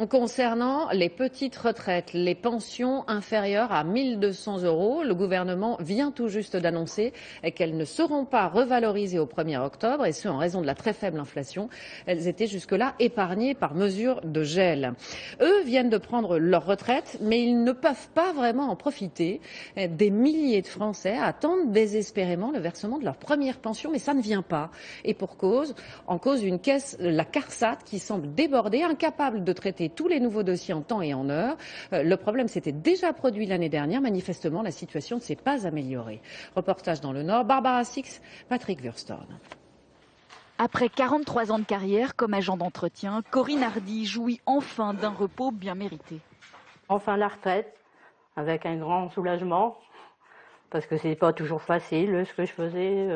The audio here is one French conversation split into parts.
Concernant les petites retraites, les pensions inférieures à 1 200 €, le gouvernement vient tout juste d'annoncer qu'elles ne seront pas revalorisées au 1er octobre, et ce en raison de la très faible inflation. Elles étaient jusque-là épargnées par mesure de gel. Eux viennent de prendre leur retraite, mais ils ne peuvent pas vraiment en profiter. Des milliers de Français attendent désespérément le versement de leur première pension, mais ça ne vient pas. Et pour cause, en cause une caisse, la CARSAT, qui semble débordée, incapable de traiter tous les nouveaux dossiers en temps et en heure. Le problème s'était déjà produit l'année dernière. Manifestement, la situation ne s'est pas améliorée. Reportage dans le Nord, Barbara Six, Patrick Wurstorn. Après 43 ans de carrière comme agent d'entretien, Corinne Hardy jouit enfin d'un repos bien mérité. Enfin la retraite, avec un grand soulagement, parce que c'est pas toujours facile ce que je faisais.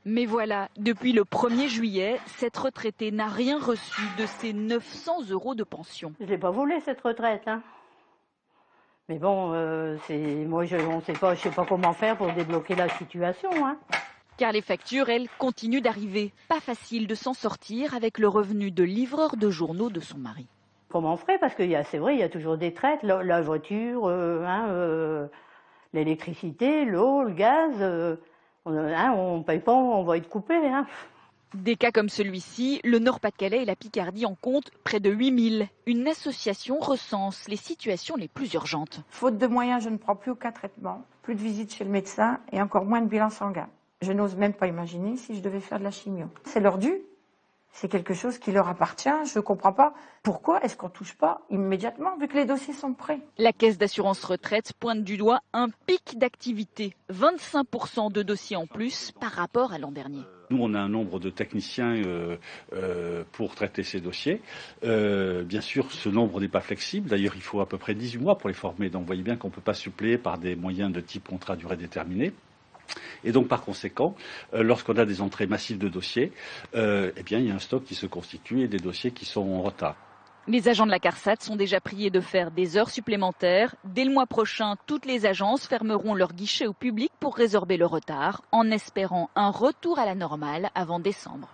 Mais voilà, depuis le 1er juillet, cette retraitée n'a rien reçu de ses 900 € de pension. Je l'ai pas voulu cette retraite, hein. Mais bon, moi je sais pas comment faire pour débloquer la situation, hein. Car les factures, elles, continuent d'arriver. Pas facile de s'en sortir avec le revenu de livreur de journaux de son mari. Comment on ferait? Parce que c'est vrai, il y a toujours des traites, la voiture, l'électricité, l'eau, le gaz. On ne paye pas, on va être coupé. Hein. Des cas comme celui-ci, le Nord-Pas-de-Calais et la Picardie en comptent près de 8000. Une association recense les situations les plus urgentes. Faute de moyens, je ne prends plus aucun traitement, plus de visites chez le médecin et encore moins de bilan sanguin. Je n'ose même pas imaginer si je devais faire de la chimio. C'est leur dû. C'est quelque chose qui leur appartient. Je ne comprends pas pourquoi est-ce qu'on ne touche pas immédiatement vu que les dossiers sont prêts. La Caisse d'assurance retraite pointe du doigt un pic d'activité. 25% de dossiers en plus par rapport à l'an dernier. Nous, on a un nombre de techniciens pour traiter ces dossiers. Bien sûr, ce nombre n'est pas flexible. D'ailleurs, il faut à peu près 18 mois pour les former. Donc, vous voyez bien qu'on ne peut pas suppléer par des moyens de type contrat à durée déterminée. Et donc, par conséquent, lorsqu'on a des entrées massives de dossiers, eh bien, il y a un stock qui se constitue et des dossiers qui sont en retard. Les agents de la CARSAT sont déjà priés de faire des heures supplémentaires. Dès le mois prochain, toutes les agences fermeront leurs guichets au public pour résorber le retard, en espérant un retour à la normale avant décembre.